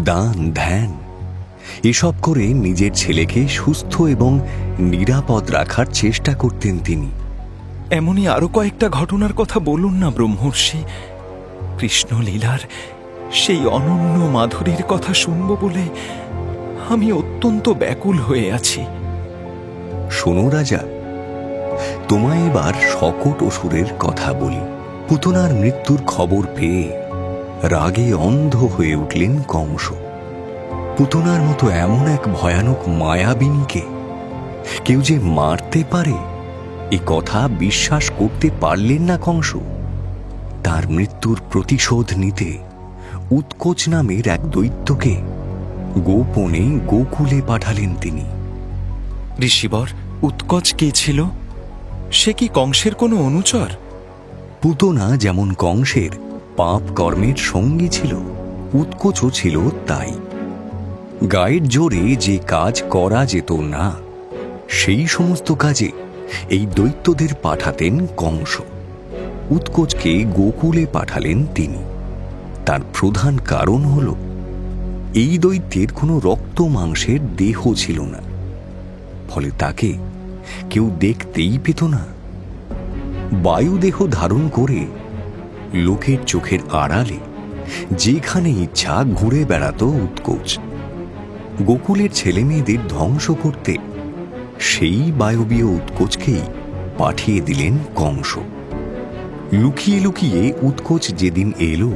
দান, ধ্যান এসব করে নিজের ছেলেকে সুস্থ এবং নিরাপদ রাখার চেষ্টা করতেন তিনি। এমনই আরো কয়েকটা ঘটনার কথা বলুন না ব্রহ্মর্ষি। কৃষ্ণলীলার সেই অনন্য মাধুরীর কথা শুনব বলে আমি অত্যন্ত ব্যাকুল হয়ে আছি। শোনো রাজা, তোমায় এবার শকট অসুরের কথা বলি। পুতনার মৃত্যুর খবর পেয়ে রাগে অন্ধ হয়ে উঠলেন কংস। পুতনার মতো এমন এক ভয়ানক মায়াবিনীকে কেউ যে মারতে পারে এ কথা বিশ্বাস করতে পারলেন না কংস। তার মৃত্যুর প্রতিশোধ নিতে উৎকোচ নামের এক দৈত্যকে গোপনে গোকুলে পাঠালেন তিনি। ঋষিবর, উৎকচ কে ছিল? সে কি কংসের কোনো অনুচর? পুতনা যেমন কংসের পাপ কর্মের সঙ্গী ছিল, উৎকোচও ছিল তাই। গায়ের জোরে যে কাজ করা যেত না সেই সমস্ত কাজে এই দৈত্যদের পাঠাতেন কংস। উৎকোচকে গোকুলে পাঠালেন তিনি। তার প্রধান কারণ হল এই দৈত্যের কোনো রক্ত মাংসের দেহ ছিল না, ফলে তাকে কেউ দেখতেই পেত না। বায়ুদেহ ধারণ করে লোকের চোখের আড়ালে যেখানে ইচ্ছা ঘুরে বেড়াত উৎকোচ। গোকুলের ছেলে মেয়েদের ধ্বংস করতে সেই বায়বীয় উৎকোচকেই পাঠিয়ে দিলেন কংস। লুকিয়ে লুকিয়ে উৎকোচ যেদিন এলো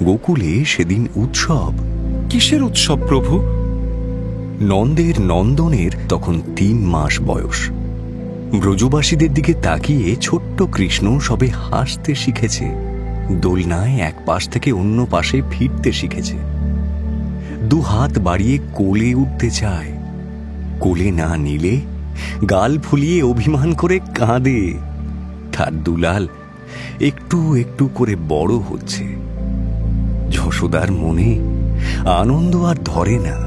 গোকুলে সেদিন উৎসব। কিসের উৎসব প্রভু? নন্দের নন্দনের তখন 3 মাস বয়স। ব্রজবাসীদের দিকে তাকিয়ে ছোট্ট কৃষ্ণ সবে হাসতে শিখেছে, দোলনায় এক পাশ থেকে অন্য পাশে ফিরতে শিখেছে, 2 হাত বাড়িয়ে কোলে উঠতে চায়। কোলে না নিলে গাল ফুলিয়ে অভিমান করে কাঁদে। তার দুলাল একটু একটু করে বড় হচ্ছে। যশোদার মনে আনন্দ আর ধরে না।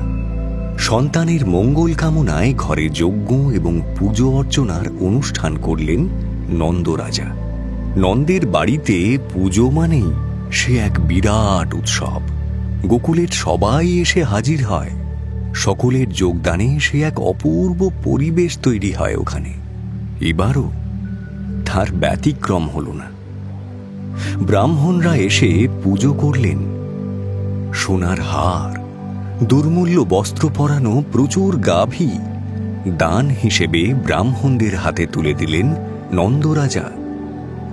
সন্তানের মঙ্গল কামনায় ঘরে যজ্ঞ এবং পুজো অর্চনার অনুষ্ঠান করলেন নন্দরাজা। নন্দের বাড়িতে পুজো মানেই সে এক বিরাট উৎসব। গোকুলের সবাই এসে হাজির হয়। সকলের যোগদানে সে এক অপূর্ব পরিবেশ তৈরি হয় ওখানে। এবারও তার ব্যতিক্রম হল না। ব্রাহ্মণরা এসে পুজো করলেন। সোনার হার, দুর্মূল্য বস্ত্র পরানো প্রচুর গাভী দান হিসেবে ব্রাহ্মণদের হাতে তুলে দিলেন নন্দরাজা।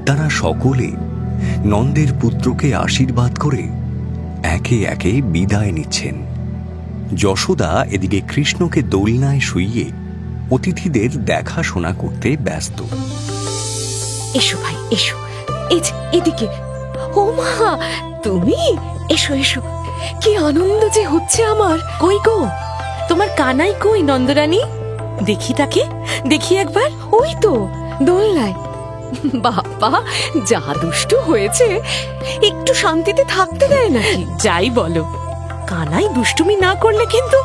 তারা সকলে নন্দের পুত্রকে আশীর্বাদ করে একে একে বিদায় নিচ্ছেন। যশোদা এদিকে কৃষ্ণকে দোলনায় শুইয়ে অতিথিদের দেখাশোনা করতে ব্যস্ত। এসো ভাই, এসো। এই যে এদিকে। ও মা, তুমি? এসো এসো। কি আনন্দ যে হচ্ছে আমার। কই গো, তোমার কানাই কই নন্দরানী? দেখি তাকে, দেখি একবার। ওই তো দোলনায়। বাবা, যা দুষ্টু হয়েছে, একটু শান্তিতে থাকতে দেয় নাকি? যাই বলো, কানাই দুষ্টুমি না করলে কিন্তু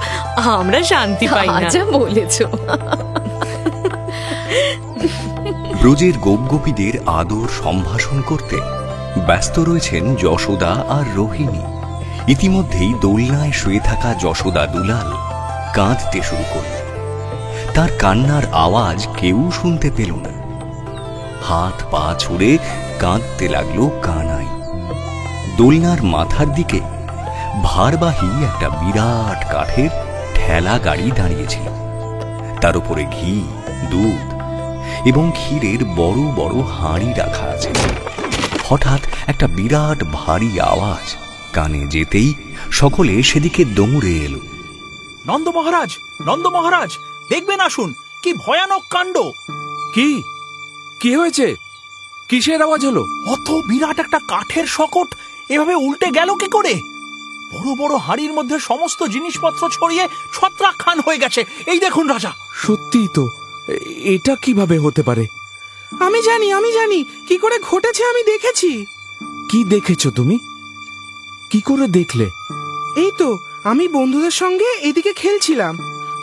আমরা শান্তি পাই না। যা বলেছো। ব্রজের গোপগোপীদের আদর সম্ভাষণ করতে ব্যস্ত রয়েছেন যশোদা আর রোহিণী। ইতিমধ্যেই দোলনায় শুয়ে থাকা যশোদা দুলাল কাঁদতে শুরু করল। তার কান্নার আওয়াজ কেউ শুনতে পেল না। হাত পা ছুড়ে কাঁদতে লাগলো কানাই। দোলনার মাথার দিকে ভারবাহী একটা বিরাট কাঠের ঠেলা গাড়ি দাঁড়িয়েছিল। তার উপরে ঘি, দুধ এবং ক্ষীরের বড় বড় হাঁড়ি রাখা আছে। হঠাৎ একটা বিরাট ভারী আওয়াজ কানে যেতেই সকলে সেদিকে দৌড়ে এলো। নন্দ মহারাজ, নন্দ মহারাজ, দেখবেন আসুন, কি ভয়ানক কাণ্ড! কি কি হয়েছে? কিসের আওয়াজ হলো? অত বিরাট একটা কাঠের শকট এভাবে উল্টে গেল কি করে? বড় বড় হাড়ির মধ্যে সমস্ত জিনিসপত্র ছড়িয়ে ছত্রাকখান হয়ে গেছে। এই দেখুন রাজা। সত্যিই তো, এটা কিভাবে হতে পারে? আমি জানি কি করে ঘটেছে। আমি দেখেছি। কি দেখেছো তুমি? কি করে দেখলে? এই তো আমি বন্ধুদের সঙ্গে এদিকে খেলছিলাম,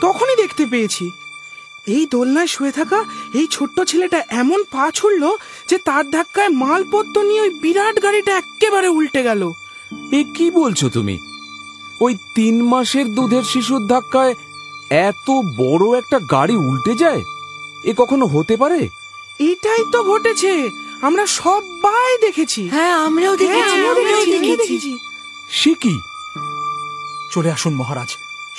তখনই দেখতে পেয়েছি। এই দোলনায় শুয়ে থাকা এই ছোট্ট ছেলেটা এমন পা ছুড়ল যে তার ধাক্কায় মালপত্র নিয়ে ওই বিরাট গাড়িটা একেবারে উল্টে গেল। এ কি বলছো তুমি? ওই 3 মাসের দুধের শিশুর ধাক্কায় এত বড় একটা গাড়ি উল্টে যায়? এ কখনো হতে পারে? এটাই তো ঘটেছে, আমরা সবাই দেখেছি। হ্যাঁ, আমরাও দেখেছি। সে কি? চলে আসুন মহারাজ,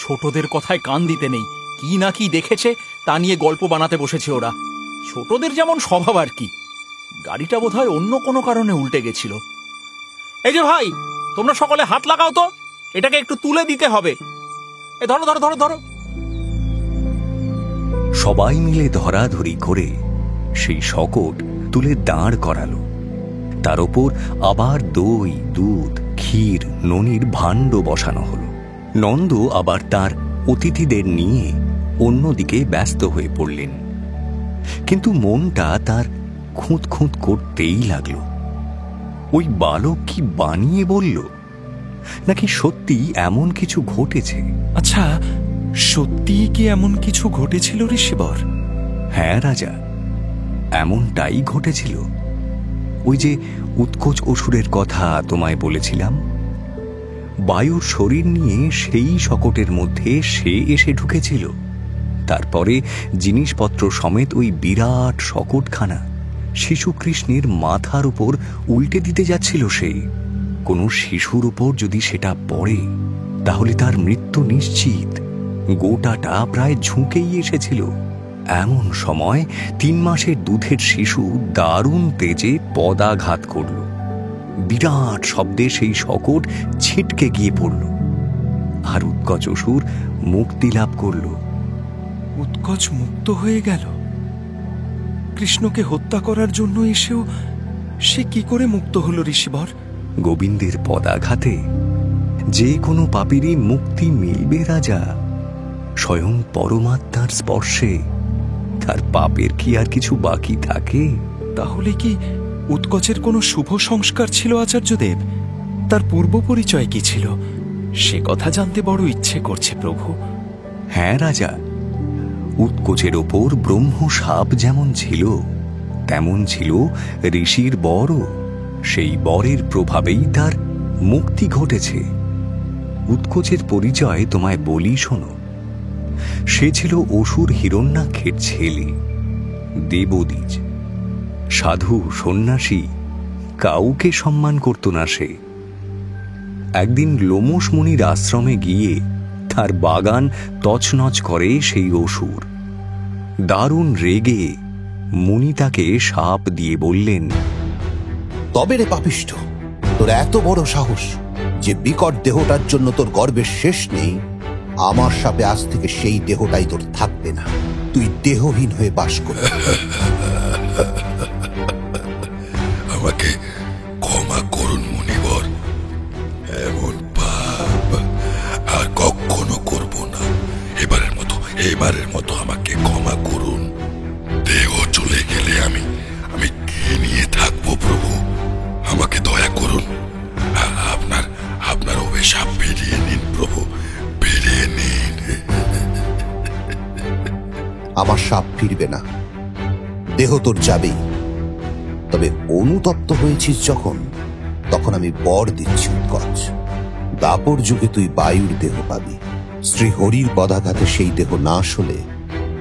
ছোটদের কথায় কান দিতে নেই। কি না কি দেখেছে তা নিয়ে গল্প বানাতে বসেছে ওরা। ছোটদের যেমন স্বভাব আর কি। গাড়িটা বোধহয় অন্য কোনো কারণে উল্টে গেছিল। এই যে ভাই, তোমরা সকলে হাত লাগাও তো, এটাকে একটু তুলে দিতে হবে। এ ধরো ধরো ধরো ধরো। সবাই মিলে ধরাধরি করে সেই শকট তুলে দাঁড় করালো। তার ওপর আবার দই, দুধ, ক্ষীর, ননির ভাণ্ড বসানো হলো। নন্দ আবার তার অতিথিদের নিয়ে অন্যদিকে ব্যস্ত হয়ে পড়লেন। কিন্তু মনটা তার খুঁত খুঁত করতেই লাগলো। ওই বালক কি বানিয়ে বলল, নাকি সত্যি এমন কিছু ঘটেছে? আচ্ছা, সত্যি কি এমন কিছু ঘটেছিল ঋষিবর? হ্যাঁ রাজা, এমনটাই ঘটেছিল। ওই যে উৎকোচ অসুরের কথা তোমায় বলেছিলাম, বায়ুর শরীর নিয়ে সেই শকটের মধ্যে সে এসে ঢুকেছিল। তারপরে জিনিসপত্র সমেত ওই বিরাট শকটখানা শিশু কৃষ্ণের মাথার উপর উল্টে দিতে যাচ্ছিল সে। কোনো শিশুর উপর যদি সেটা পড়ে তাহলে তার মৃত্যু নিশ্চিত। গোটাটা প্রায় ঝুঁকেই এসেছিল। এমন সময় 3 মাসের দুধের শিশু দারুণ তেজে পদাঘাত করল। বিরাট শব্দে সেই শকট ছিটকে গিয়ে পড়ল, আর উৎকচ অসুর মুক্তি লাভ করল। উৎকচ মুক্ত হয়ে গেল? কৃষ্ণকে হত্যা করার জন্য এসেও সে কি করে মুক্ত হল ঋষিবর? গোবিন্দের পদাঘাতে যে কোনো পাপীরই মুক্তি মিলবে রাজা। স্বয়ং পরমাত্মার স্পর্শে তার পাপের কি আর কিছু বাকি থাকে? তাহলে কি উৎকচের কোনো শুভ সংস্কার ছিল আচার্যদেব? তার পূর্ব পরিচয় কি ছিল? সে কথা জানতে বড় ইচ্ছে করছে প্রভু। হ্যাঁ রাজা, উৎকোচের ওপর ব্রহ্ম সাপ যেমন ছিল, তেমন ছিল ঋষির বরও। সেই বরের প্রভাবেই তার মুক্তি ঘটেছে। উৎকোচের পরিচয় তোমায় বলি শোনো। সে ছিল অসুর হিরণ্যাক্ষের ছেলে, দেবদ্বিজ। সাধু সন্ন্যাসী কাউকে সম্মান করত না সে। একদিন লোমশ মুনির আশ্রমে গিয়ে তার বাগান তছনছ করে সেই অসুর। দারুণ রেগে মুনি তাকে শাপ দিয়ে বললেন, তবে রে পাপিষ্ঠ, তোর এত বড় সাহস যে বিকট দেহটার জন্য তোর গর্বের শেষ নেই। আমার শাপে আজ থেকে সেই দেহটাই তোর থাকবে না, তুই দেহহীন হয়ে বাস করবি। আমাকে ক্ষমা করুন মুনিবর, এমন পাপ আর কখনো করব না। এবারের মতো আমাকে ক্ষমা করুন। দেহ চলে গেলে আমি কে নিয়ে থাকবো প্রভু? আমাকে দয়া করুন, আপনার অভিশাপ ফিরিয়ে নিন প্রভু, ফিরিয়ে নিন। আমার শাপ ফিরবে না, দেহ তোর যাবেই। তবে অনুতপ্ত হয়েছিস যখন, তখন আমি বর দিচ্ছি উৎকচ, দাপর যুগে তুই বায়ুর দেহ পাবি। শ্রী হরির পদাঘাতে সেই দেহ নাশ হলে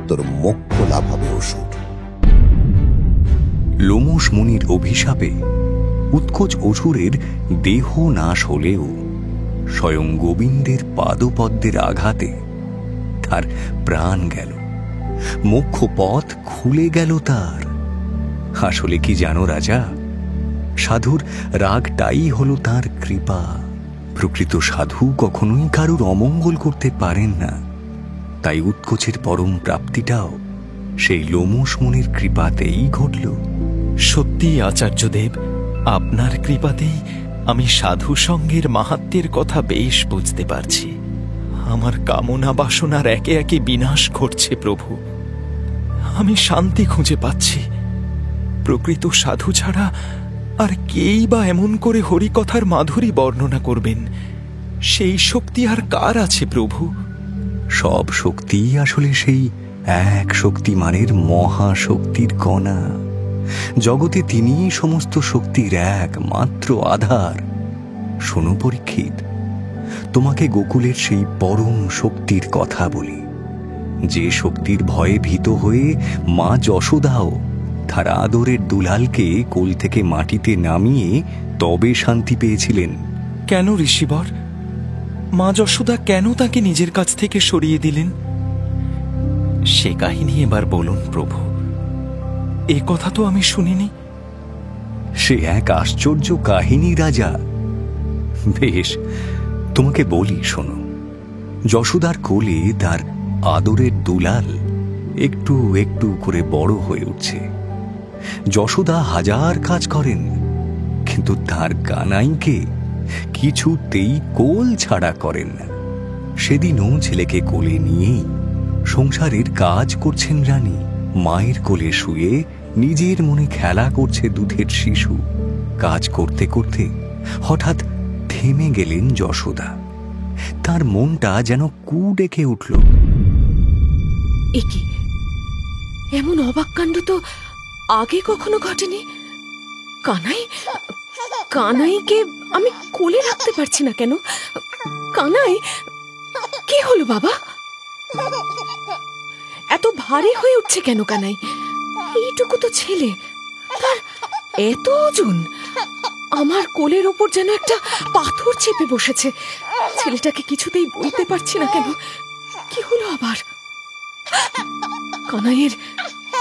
তোর মোক্ষ লাভ হবে অসুর। লোমশ মুনির অভিশাপে উৎকচ অসুরের দেহ নাশ হলেও স্বয়ং গোবিন্দের পাদপদ্মের আঘাতে তার প্রাণ গেল, মোক্ষ পথ খুলে গেল তার। আসলে কি জানো রাজা, সাধুর রাগটাই হলো তার কৃপা। প্রকৃত সাধু কখনোই কারুর অমঙ্গল করতে পারেন না। তাই উৎকচের পরম প্রাপ্তিটাও সেই লোমশ মুনির কৃপাতেই ঘটল। সত্যি আচার্যদেব, আপনার কৃপাতেই আমি সাধু সঙ্গের মাহাত্ম্যের কথা বেশ বুঝতে পারছি। আমার কামনা বাসনার একে একে বিনাশ ঘটছে প্রভু। আমি শান্তি খুঁজে পাচ্ছি। প্রকৃত সাধু ছাড়া আর কেই বা এমন করে হরিকথার মাধুরী বর্ণনা করবেন? সেই শক্তি আর কার আছে প্রভু? সব শক্তি আসলে সেই এক শক্তিমানের মহাশক্তির কণা। জগতে তিনিই সমস্ত শক্তির একমাত্র আধার। শোনো পরীক্ষিত, তোমাকে গোকুলের সেই পরম শক্তির কথা বলি, যে শক্তির ভয়ে ভীত হয়ে মা যশোদাও তার আদরের দুলালকে কোল থেকে মাটিতে নামিয়ে তবে শান্তি পেয়েছিলেন। কেন ঋষিবর? মা যশোদা কেন তাকে নিজের কাছ থেকে সরিয়ে দিলেন? সে কাহিনী এবার বলুন প্রভু, এ কথা তো আমি শুনিনি। সে এক আশ্চর্য কাহিনী রাজা। বেশ, তোমাকে বলি শোনো। যশোদার কোলে তার আদরের দুলাল একটু একটু করে বড় হয়ে উঠছে। যশোদা হাজার কাজ করেন, কিন্তু তার কানাইকে কিছুতেই কোল ছাড়া করেন না। সেদিনও ছেলেকে কোলে নিয়েই সংসারের কাজ করছেন রানী। মায়ের কোলে শুয়ে নিজের মনে খেলা করছে দুধের শিশু। কাজ করতে করতে হঠাৎ থেমে গেলেন যশোদা। তার মনটা যেন কু ডেকে উঠল। একি, এমন অবাক কাণ্ড তো আগে কখনো ঘটেনি। কানাইকে আমি কোলে রাখতে পারছি না কেন? কানাই, কি হলো বাবা? এত ভারী হয়ে উঠছে কেন কানাই? এইটুকু তো ছেলে, তার এত ওজন। আমার কোলের ওপর যেন একটা পাথর চেপে বসেছে। ছেলেটাকে কিছুতেই বলতে পারছি না কেন। কি হলো আবার?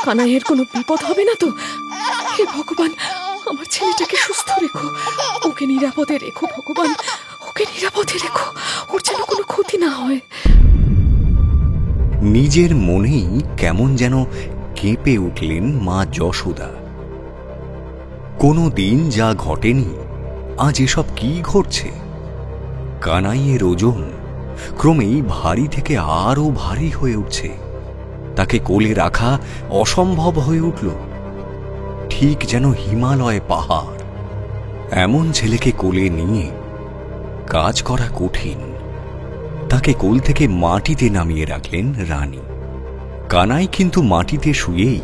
কানাইয়ের কোনো বিপদ হবে না তো? হে ভগবান, আমার ছেলেটাকে সুস্থ রেখো, ওকে নিরাপদে রেখো ভগবান, ওকে নিরাপদে রেখো, ওর যেন কোনো ক্ষতি না হয়। নিজের মনেই কেমন যেন কেঁপে উঠলেন মা যশোদা। কোনো দিন যা ঘটেনি, আজ এসব কি ঘটছে? কানাইয়ের ওজন ক্রমেই ভারী থেকে আরো ভারী হয়ে উঠছে। তাকে কোলে রাখা অসম্ভব হয়ে উঠল, ঠিক যেন হিমালয় পাহাড়। এমন ছেলেকে কোলে নিয়ে কাজ করা কঠিন। তাকে কোল থেকে মাটিতে নামিয়ে রাখলেন রানী। কানাই কিন্তু মাটিতে শুয়েই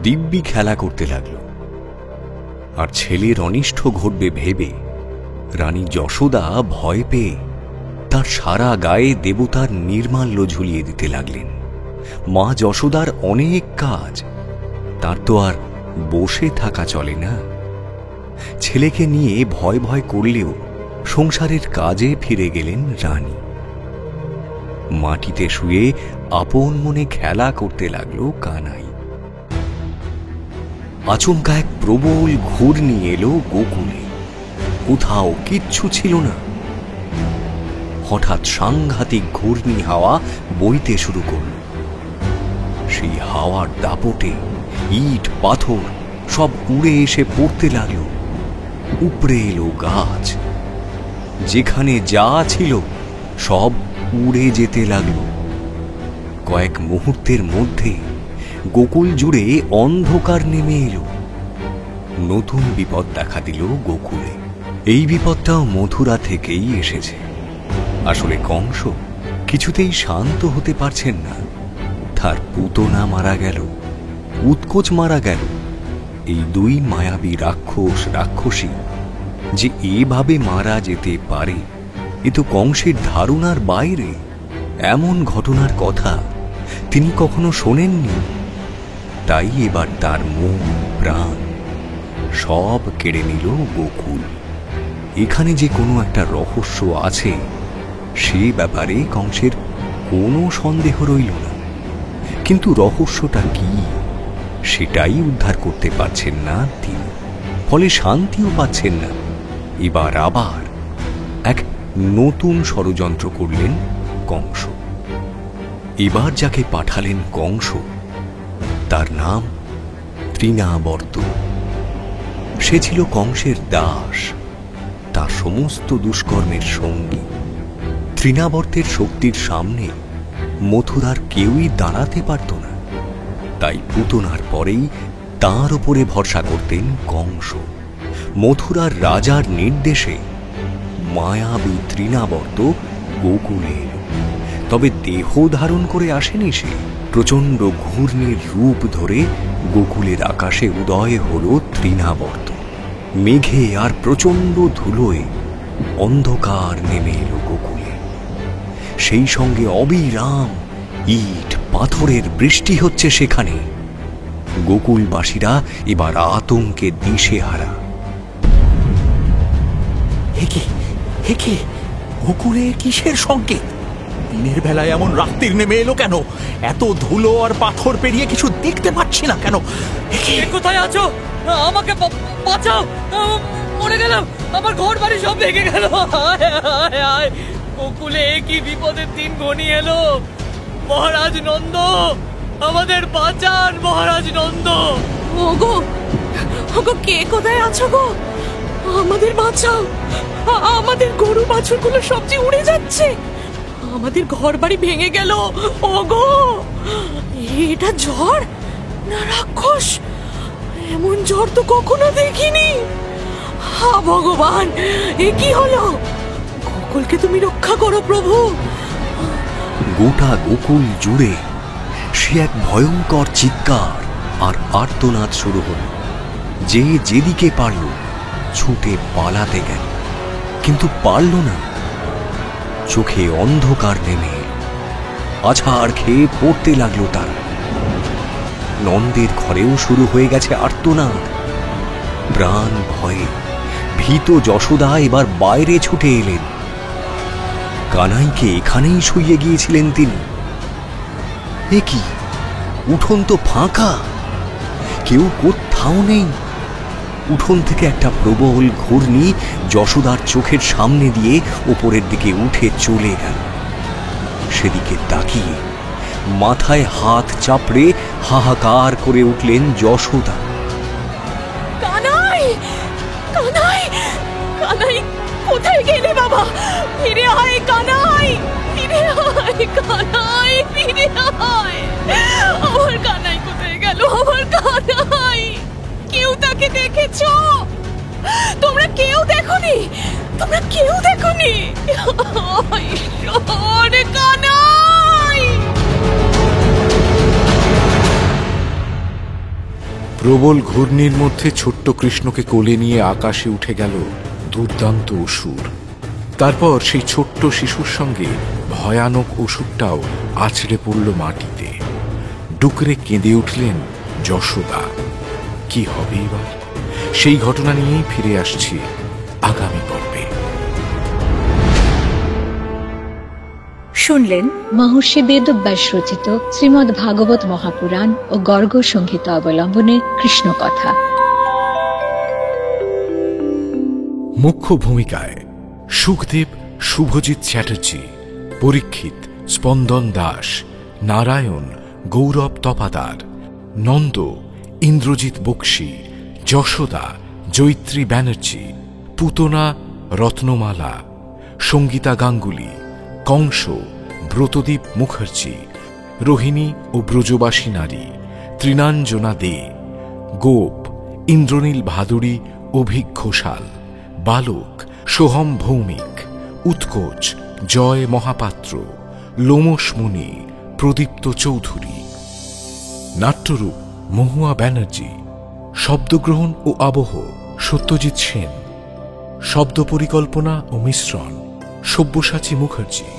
দিব্যি খেলা করতে লাগল। আর ছেলের অনিষ্ট ঘটবে ভেবে রানী যশোদা ভয় পেয়ে তার সারা গায়ে দেবতার নির্মাল্য ঝুলিয়ে দিতে লাগলেন। মা যশোদার অনেক কাজ, তার তো আর বসে থাকা চলে না। ছেলেকে নিয়ে ভয় ভয় করলেও সংসারের কাজে ফিরে গেলেন রানী। মাটিতে শুয়ে আপন মনে খেলা করতে লাগলো কানাই। আচমকা এক প্রবল ঘূর্ণি এলো গোকুলে। কোথাও কিচ্ছু ছিল না। হঠাৎ সাংঘাতিক ঘূর্ণি হাওয়া বইতে শুরু করল। সেই হাওয়ার দাপটে ইট পাথর সব উড়ে এসে পড়তে লাগলো। উপড়ে এলো গাছ। যেখানে যা ছিল সব উড়ে যেতে লাগলো। কয়েক মুহূর্তের মধ্যে গোকুল জুড়ে অন্ধকার নেমে এলো। নতুন বিপদ দেখা দিল গোকুলে। এই বিপদটাও মথুরা থেকেই এসেছে। আসলে কংস কিছুতেই শান্ত হতে পারছেন না। তার পুতনা মারা গেল, উৎকোচ মারা গেল। এই দুই মায়াবী রাক্ষসী যে এভাবে মারা যেতে পারে, এ তো কংসের ধারণার বাইরে। এমন ঘটনার কথা তিনি কখনো শোনেননি। তাই এবার তার মন প্রাণ সব কেড়ে নিল গোকুল। এখানে যে কোনো একটা রহস্য আছে, সে ব্যাপারে কংসের কোনো সন্দেহ রইল না। কিন্তু রহস্যটা কি, সেটাই উদ্ধার করতে পারছেন না তিনি। ফলে শান্তিও পাচ্ছেন না। এবার আবার এক নতুন ষড়যন্ত্র করলেন কংস। এবার যাকে পাঠালেন কংস, তার নাম তৃণাবর্ত। সে ছিল কংসের দাস, তার সমস্ত দুষ্কর্মের সঙ্গী। তৃণাবর্তের শক্তির সামনে মথুরার কেউই দাঁড়াতে পারত না। তাই পুতনার পরেই তাঁর উপরে ভরসা করতেন কংস। মথুরার রাজার নির্দেশে মায়াবী তৃণাবর্ত গোকুলে এল। তবে দেহ ধারণ করে আসেনি সে, প্রচণ্ড ঘূর্ণির রূপ ধরে গোকুলের আকাশে উদয় হল তৃণাবর্ত। মেঘে আর প্রচণ্ড ধুলোয় অন্ধকার নেমে এলো গোকুলে। সেই সঙ্গে অবিরাম ইট পাথরের বৃষ্টি হচ্ছে সেখানে। গোকুলবাসীরা এবার আতঙ্কে দিশেহারা। গোকুলে কিসের সংকেত? দিনের বেলায় এমন রাত্রির নেমে এলো কেন? এত ধুলো আর পাথর পেরিয়ে কিছু দেখতে পাচ্ছি না কেন? কোথায় আছো? আমাকে বাঁচাও, মরে গেলাম, আমার ঘর বাড়ি সব ভেঙে গেল। গোকুলে কি বিপদের দিন ঘনিয়ে এলো। মহারাজ নন্দ, আমাদের বাঁচান মহারাজ নন্দ। ওগো ওগো, কে কোথায় আছো গো? আমাদের বাঁচাও, আমাদের গরু বাছুরগুলো সব যে উড়ে যাচ্ছে, আমাদের ঘর বাড়ি ভেঙে গেল। ওগো, এটা ঝড় না রাক্ষস? এমন ঝড় তো কখনো দেখিনি। হা ভগবান, এ কি হলো? গোকুলকে তুমি রক্ষা করো প্রভু। গোটা গোকুল জুড়ে সে এক ভয়ঙ্কর চিৎকার আর আর্তনাদ শুরু হল। যে যেদিকে পারল ছুটে পালাতে গেল, কিন্তু পারল না। চোখে অন্ধকার নেমে আছাড় খেয়ে পড়তে লাগলো তারা। নন্দের ঘরেও শুরু হয়ে গেছে আর্তনাদ। প্রাণ ভয়ে ভীত যশোদা এবার বাইরে ছুটে এলেন। কানাইকে এখানেই শুইয়ে গিয়েছিলেন তিনি। এ কি, উঠোন তো ফাঁকা, কেউ কোথাও নেই। উঠোন থেকে একটা প্রবল ঘূর্ণি যশোদার চোখের সামনে দিয়ে ওপরের দিকে উঠে চলে গেল। সেদিকে তাকিয়ে মাথায় হাত চাপড়ে হাহাকার করে উঠলেন যশোদা। কানাই, কানাই, কানাই, কোথায় গেলে বাবা? ফিরে আয় কানাই, ফিরে আয় কানাই, ফিরে আয়। আমার কানাই কোথায় গেল? আমার কানাই, কেউ তাকে দেখেছো? তোমরা কেউ দেখোনি? তোমরা কেউ দেখোনি? ঈশ্বর, কানাই! প্রবল ঘূর্ণির মধ্যে ছোট্ট কৃষ্ণকে কোলে নিয়ে আকাশে উঠে গেল দুর্দান্ত অসুর। তারপর সেই ছোট্ট শিশুর সঙ্গে ভয়ানক অসুরটাও আছড়ে পড়ল মাটিতে। ডুকরে কেঁদে উঠলেন যশোদা। কি হবে এবার? সেই ঘটনা নিয়েই ফিরে আসছি আগামী পর্বে। শুনলেন মহর্ষি বেদব্যাস রচিত শ্রীমদ্ ভাগবত মহাপুরাণ ও গর্গ সংহিতা অবলম্বনে কৃষ্ণ কথা। মুখ্য ভূমিকায় সুখদেব শুভজিৎ চ্যাটার্জি, পরীক্ষিত স্পন্দন দাস, নারায়ণ গৌরব তপাদার, নন্দ ইন্দ্রজিৎ বক্সি, যশোদা জৈত্রী ব্যানার্জি, পুতনা রত্নমালা, সঙ্গীতা গাঙ্গুলি, কংস ব্রতদীপ মুখার্জি, রোহিণী ও ব্রজবাসী নারী তৃণাঞ্জনা দে, গোপ ইন্দ্রনীল ভাদুরী, অভিক ঘোষাল, বালক সোহম ভৌমিক, উৎকোচ জয় মহাপাত্র, লোমস মুনি, প্রদীপ্ত চৌধুরী। নাট্যরূপ মহুয়া ব্যানার্জি, শব্দগ্রহণ ও আবহ সত্যজিৎ সেন, শব্দ পরিকল্পনা ও মিশ্রণ সব্যসাচী মুখার্জি,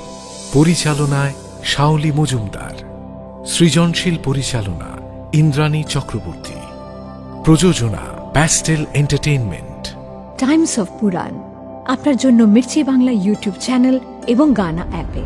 পরিচালনায় শাওলি মজুমদার, সৃজনশীল পরিচালনা ইন্দ্রাণী চক্রবর্তী, প্রযোজনা প্যাস্টেল এন্টারটেইনমেন্ট। টাইমস অফ পুরাণ আপনার জন্য মির্চি বাংলা ইউটিউব চ্যানেল এবং গানা অ্যাপে।